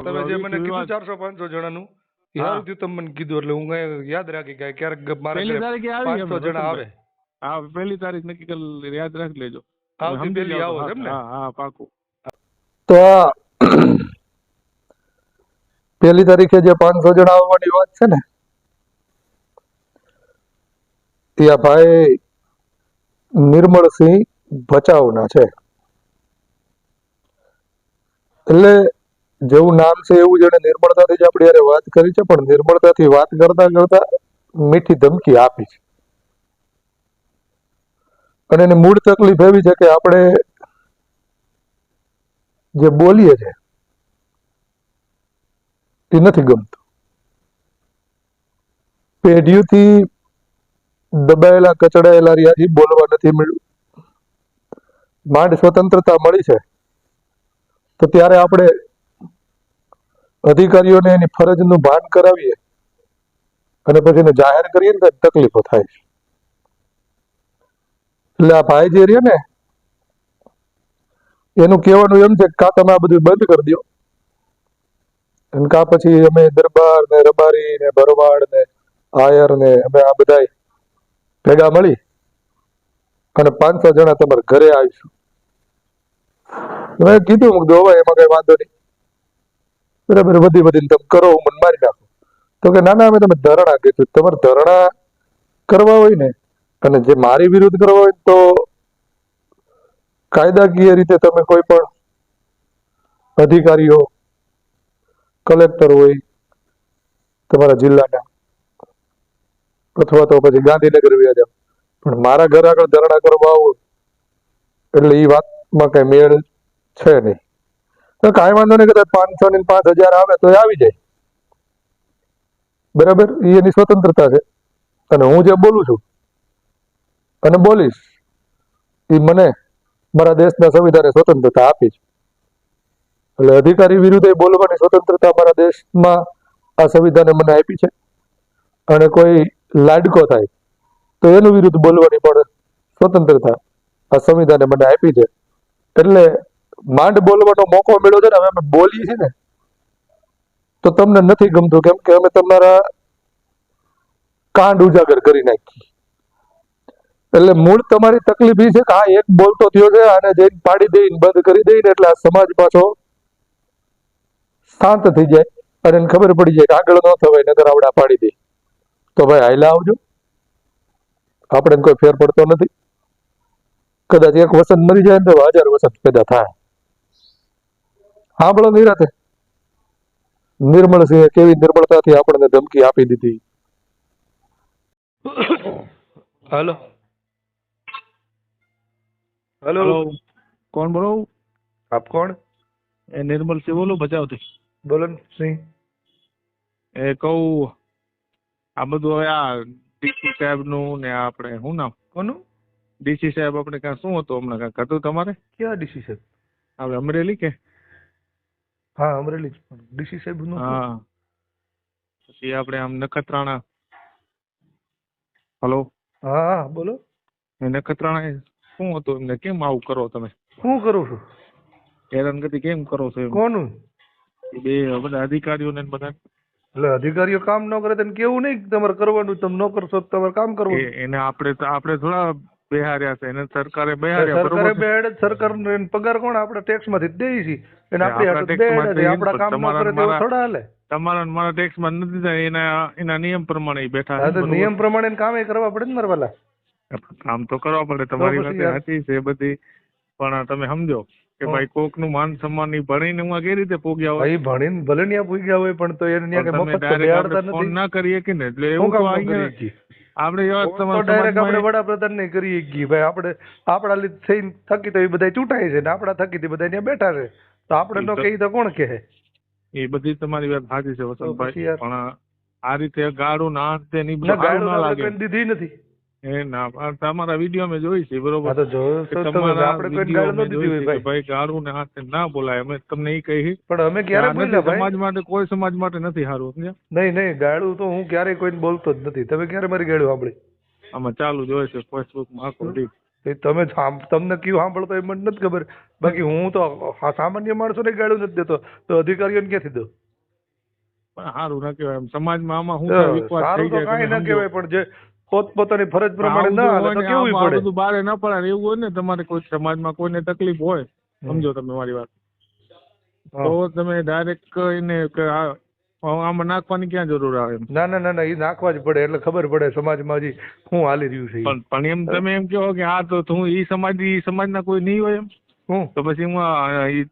તમે જે મને કીધું વિવાદ 400-500 જણાનું એ હા સારું થયું તમે મને કીધું એટલે હું કઈ યાદ રાખી કે ક્યારેક મારા પહેલી ઘરે તારીખે આવી 500 જણા આવે. હા પહેલી તારીખ નક્કી કરી યાદ રાખી લેજો. તમે આવતી સમજી પહેલી જાઓ તો આવો છે હા એમ ને? હા હા પાકું. તો આ પહેલી તારીખે જે 500 જણા આવવાની વાત છે ને તે આ ભાઈ નિર્મળસિંહ ભચાઉના છે. એટલે જેવું નામ છે એવું જ એને નિર્મળતાથી જ આપણી હારે વાત કરી છે, પણ નિર્મળતાથી વાત કરતા કરતા મીઠી ધમકી આપી છે. અને એની મૂળ તકલીફ એવી છે કે આપણે જે બોલીએ છે એ નથી ગમતું. પેઢીઓથી દબાયેલા કચડાયેલા રહ્યાથી બોલવા નથી મળ્યું. માંડ સ્વતંત્રતા મળી છે તો ત્યારે આપણે અધિકારીઓને એની ફરજનું ભાન કરાવીએ અને પછી એને જાહેર કરીએ ને તો તકલીફો થાય છે. એટલે આ ભાઈ જે રહ્યો ને એનું કહેવાનું એમ છે કે કાં તમે આ બધું બંધ કરી દો અને કાં પછી અમે દરબાર ને રબારી ને ભરવાડ ને આયર ને અમે આ બધા ભેગા મળી અને 500 જણા તમારા ઘરે આવીશું. મેં કીધું હવે એમાં કઈ વાંધો નહીં, બરાબર, વધી વધીને તમે કરો, હું મને મારી નાખો. તો કે ના ના અમે તમે ધરણા કીધું, તમારે ધરણા કરવા હોય ને અને જે મારી વિરુદ્ધ કરવા હોય તો કાયદાકીય રીતે તમે કોઈ પણ અધિકારીઓ કલેક્ટર હોય તમારા જિલ્લાના અથવા તો પછી ગાંધીનગર વ્યા જાવ, પણ મારા ઘર આગળ ધરણા કરવા આવો એટલે એ વાતમાં કઈ મેળ છે નહીં. તો કાંઈ વાંધો નહીં, કદાચ 500 ને 5000 આવે તો આવી જાય, બરાબર, એ એની સ્વતંત્રતા છે. અને હું જે બોલું છું અને બોલીશ એ મને મારા દેશના સંવિધાને સ્વતંત્રતા આપી છે. એટલે અધિકારી વિરુદ્ધ બોલવાની સ્વતંત્રતા મારા દેશમાં આ સંવિધાને મને આપી છે. અને કોઈ લાડકો થાય તો એનું વિરુદ્ધ બોલવાની પણ સ્વતંત્રતા આ સંવિધાને મને આપી છે. એટલે માંડ બોલવાનો મોકો મળ્યો છે ને, હવે અમે બોલીએ છીએ ને તો તમને નથી ગમતું, કેમ કે અમે તમારા કાંડ ઉજાગર કરી નાખી. એટલે મૂળ તમારી તકલીફ એ છે કે આ એક બોલતો થયો છે, આને જઈને પાડી દઈને બંધ કરી દઈને એટલે આ સમાજ પાછો શાંત થઈ જાય અને એને ખબર પડી જાય કે આગળ ન થવાય, નગર આવડા પાડી દે તો ભાઈ હાઈલા આવજો, આપણે કોઈ ફેર પડતો નથી. કદાચ એક વસંત મરી જાય ને તો 1000 વસંત પેદા થાય. સાંભળો નિરાતે નિર્મળસિંહે કેવી નિર્મળતાથી આપણને ધમકી આપી દીધી. હાલો હાલો, હેલો, કોણ બોલો? આપ કોણ? એ નિર્મલસિંહ બોલું ભચાઉથી. બોલો ને સિંહ. એ કહું આ બધું હવે આ ડીસી સાહેબ નું ને આપણે શું નામ કોનું? ડીસી સાહેબ આપણે કાં શું હતું હમણાં કાંઈક હતું તમારે? ક્યાં ડીસી સાહેબ? આપણે અમરેલી કે? હા અમરેલી ડીસી સાહેબ નું. હા પછી આપણે આમ નખત્રાણા. હલો, હા હા બોલો. એ નખત્રાણા શું હતું એમને કેમ આવું કરો તમે? શું કરું છું? હેરાનગતિ કેમ કરો છો એમ? કોનું? એ બે બધા અધિકારીઓને બધા. એટલે અધિકારીઓ કામ ન કરે તેને કેવું નહીં કે તમારે કરવાનું, તમે ન કરશો તો તમારે કામ કરવું. એને આપણે થોડા બેહાર્યા છે, એને સરકારે બેહાર્યા. સરકારે બેહાડે, સરકાર પગાર કોણ? આપણે ટેક્સ માંથી જ દઈએ છીએ અને આપણા કામ ન કરે તો થોડા હાલે. તમારા મારા ટેક્સ માં નથી થાય, એના નિયમ પ્રમાણે બેઠા. નિયમ પ્રમાણે કામે કરવા પડે ને મારા વાલા. કામ તો કરવા પડે, તમારી વાત સાચી છે બધી, પણ તમે સમજો કે ભાઈ કોક નું માન સન્માન ની ભણીને હું કેવી રીતે પોગ્યા હોય. ભણીને ભલે ત્યાં પૂગ્યા હોય પણ તો એને મફત બેહાડતા નથી. ફોન ના કરીએ કે ને, એટલે એવું તો આપણે ડાયરેક્ટ આપણે વડાપ્રધાન ને કરીએ છીએ ભાઈ, આપણે આપણા લીધે થઈને થકી તો એ બધા ચૂંટાય છે ને આપણા થકી બધા ત્યાં બેઠા છે, તો આપણે નો કહી તો કોણ કહે? એ બધી તમારી વાત સાચી છે વસંતભાઈ, પણ આ રીતે ગાળું ના તે ના લાગે દીધી નથી. એ ના તમારા વિડીયો મેં જોઈ છે, બરોબર? ભાઈ ગાળું ને હાથ ના બોલાય, અમે તમને એ કહી પણ અમે ક્યારે બોલ્યા? સમાજ માટે કોઈ સમાજ માટે નથી સારું. નહીં નહીં, ગાળું તો હું ક્યારેય કોઈને બોલતો જ નથી. તમે ક્યારે મારી ગાળું સાંભળી? આમાં ચાલુ જ હોય છે ફેસબુક માં આખો દી. એ તમે તમને કયું સાંભળતો એ મને નથી ખબર. બાકી હું તો સામાન્ય માણસોને ગાળું નથી દેતો, તો અધિકારીઓને ક્યાંથી દઉં? પણ સારું ના કહેવાય એમ સમાજમાં આમાં શું થાય, વિશ્વાસ સારું થઈ તો જાય કાંઈ તમે ના સમજો. કહેવાય, પણ જે પોતપોતાની ફરજ પ્રમાણે આવું ના જો હાલે હોય તો ને, કેવું આ પડે. બધું બહાર ન પડાય એવું હોય ને, તમારે કોઈ સમાજમાં કોઈને તકલીફ હોય, સમજો તમે મારી વાત, હા. તો તમે ડાયરેક્ટ એને કે આમાં નાખવાની ક્યાં જરૂર આવે એમ. ના ના ના ના, એ નાખવા જ પડે એટલે ખબર પડે સમાજમાં હજી શું હાલી રહ્યું છે ઈ. પણ એમ તમે એમ કહો કે હા તો હું ઈ સમાજના કોઈ નહીં હોય એમ, હું તો પછી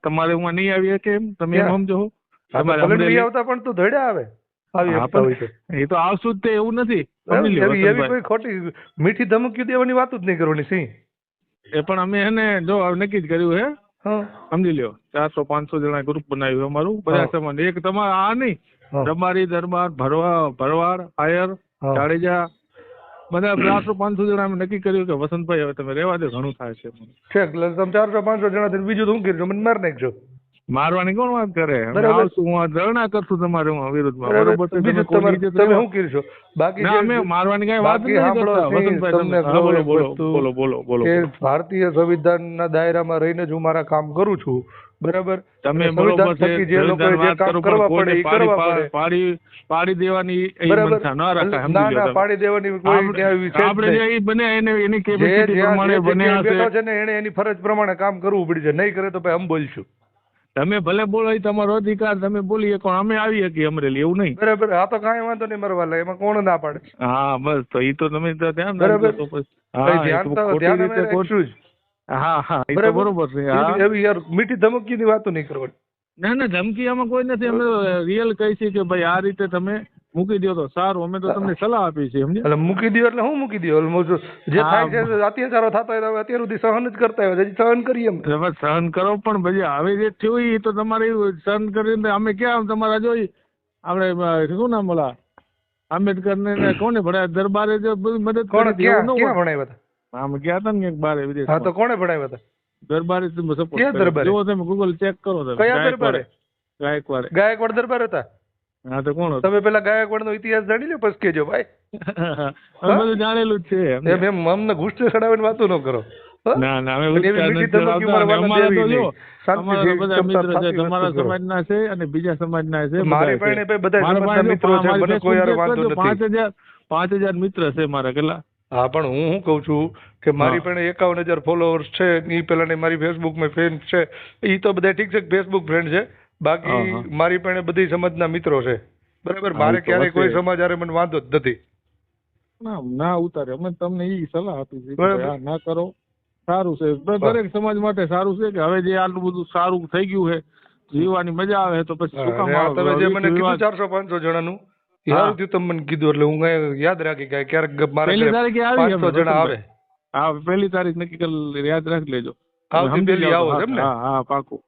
તમારે હું નહીં આવી શકે એમ, તમે એમ ક્યાં? સમજો છો? હા, તો તમારે ભલે નહીં અમરેલી આવતા પણ તું ધડ્યા આવે આવી હા, શકતા હોય તો. પણ એ તો આવશું જ તે, એવું નથી. સમજી લ્યો એવી વસંતભાઈ. કોઈ ખોટી મીઠી ધમકી દેવાની વાત જ નહીં કરવાની સિંહ. એ પણ અમે એને જો નક્કી જ કર્યું હે, હા સમજી લ્યો 400-500 જણા ગ્રુપ બનાવ્યું અમારું, બધા હા. સમાજ. એક તમારે આ નહીં, હા. રબારી, દરબાર, ભરવાડ, આયર, હા. જાડેજા, બધા 400-500 જણા અમે નક્કી કર્યું કે વસંતભાઈ હવે તમે રહેવા દો, ઘણું થાય છે. ઠેક, એટલે તમે 400-500 જણા થઈને બીજું શું કર્યું? મને મારી નાખજો. મારવાની કોણ વાત કરે? અમે બરાબર. આવશું, હું ધરણા કરશું તમારે વિરુદ્ધમાં, બરાબર. બરોબર છે? બીજું તમે કોઈ તમારે ઇજ્જત તમે રહેવા. શું કરશો? બાકી ના, અમે મારવાની કઈ વાત બાકી નથી સાંભળો કરતા સિંહ, વસંતભાઈ. તમને તમે હા, કહું બોલો એક વસ્તુ બોલો બોલો બોલો કે બોલો. ભારતીય સંવિધાનના દાયરામાં રહીને જ હું મારા કામ કરું છું, બરાબર? તમે અને બરોબર સંવિધાન છે, થકી જે લોકોએ જે વાત કામ કરો, કરવા પણ પડે કોઈને એ કરવા પડે. પાડી દેવાની એ બરાબર. મનસા ન રખાય, સમજી ના લ્યો ના, તમે. પાડી દેવાની કોઈ ત્યાં એવી છે જ આપણે નહીં. જે ઈ બને એની જે કેપેસિટી જ્યાં પ્રમાણે જે જગ્યાએ બન્યા બેઠો છે. છે ને એને એની ફરજ પ્રમાણે કામ કરવું પડશે. નહીં કરે તો ભાઈ અમે બોલશું. તમે ભલે બોલો, એ તમારો અધિકાર, તમે બોલી શકો, અમે આવી શકીએ અમરેલી, એવું નહીં. બરાબર. આ તો કાંઈ વાંધો નહીં મારવા લાગે, એમાં કોણ ના પાડે? હા બસ, તો એ તો તમે તો ધ્યાન બરાબર. રાખજો તો પછી. કઈ હા, એ ધ્યાન તો તો ખોટી ધ્યાન રીતે અમે રાખશું જ. હા હા, એ તો બરોબર છે. હા, એવી યાર મીઠી ધમકીની વાતો નહીં કરવાની. ના ના, ધમકી આમાં કોઈ નથી. અમે રિયલ કહી છીએ કે ભાઈ આ રીતે તમે મૂકી દો તો સારું. અમે તો તમને સલાહ આપી છે, સમજ્યા? એટલે મૂકી દો એટલે હું મૂકી દો? જે થાય છે અત્યાચારો થતા હોય તો હવે અત્યાર સુધી સહન જ કરતા હોય, હજી સહન કરીએ અમે. તમે સહન કરો, પણ પછી હવે જે થયું એ તો તમારે સહન કરીને અમે ક્યાં તમારા જોઈ આપણે શું નામ બોલા આંબેડકર ને કોને ભણાયા? દરબારે જો બધી મદદ કોણ કરી હતી, એવું ક્યાં ન ક્યાં હોય. ભણાવ્યા હતા? આમ ગયા હતા ને ક્યાંક બારે હા, વિદેશમાં. તો કોણે ભણાવ્યા હતા? દરબારે તમે ક્યાં સપોર્ટ દરબારે? જો તમે ગૂગલ ચેક કરો તમે. કયા દરબારે? ગાયકવાડ. ગાયકવાડ દરબાર હતા? હા, તો કોણ હતું? તમે પેલા ગાયકવાડ નો ઇતિહાસ જાણી લો પછી કેજો ભાઈ. અમે બધું જાણેલું જ છે. એમ અમને ગુસ્સે ચડાવીને વાતો ન કરો. ના ના, અમે એવી ઉચ્ચાર મીઠી નથી ધમકી ચડાવતા. મારવાના અમારા તો દેવી જો, નહીં. અમારા તો બધા શાંતિથી મિત્ર છે, ક્ષમતા તમારા થતી વાત સમાજના છે અને બીજા સમાજના છે. મારી બધા પાસે છે. ભાઈ બધા મારા સમાજના પાસે મિત્રો છે, મારી મને કોઈ યાર Facebook વાંધો check કરજો, નથી. 5000 મિત્ર છે મારા. કેટલા? હા, પણ હું શું કઉ છું કે મારી પાસે 51,000 ફોલોઅર્સ છે. એ પેલા મારી ફેસબુકમાં ફ્રેન્ડ છે. એ તો બધા ઠીક છે, ફેસબુક ફ્રેન્ડ છે. બાકી મારી પાસે બધી સમાજના મિત્રો છે. બરાબર. મારે ક્યારેય કોઈ સમાજ હારે મને વાંધો જ નથી. ના ઉતારે. અમે તમને ઈ સલાહ આપી છે કે બરાબર. ભાઈ આ ના કરો, સારું છે. દરેક સમાજ માટે સારું છે કે હવે જે આટલું બધું સારું થઈ ગયું છે, જીવવાની મજા આવે તો પછી શું કામ હા, તમે જે મને કીધું વિવાદ? 400-500 જણાનું એ સારું થયું તમે મને કીધું, એટલે હું કાંઈ યાદ રાખી કે ક્યારેક મારા પહેલી ઘરે તારીખે આવી 500 જણા આવે. હા, પહેલી તારીખ નક્કી કરી યાદ રાખી લેજો. આવતી સમજી પહેલી જાઓ. આવો છો એમ ને? હા હા, પાકું.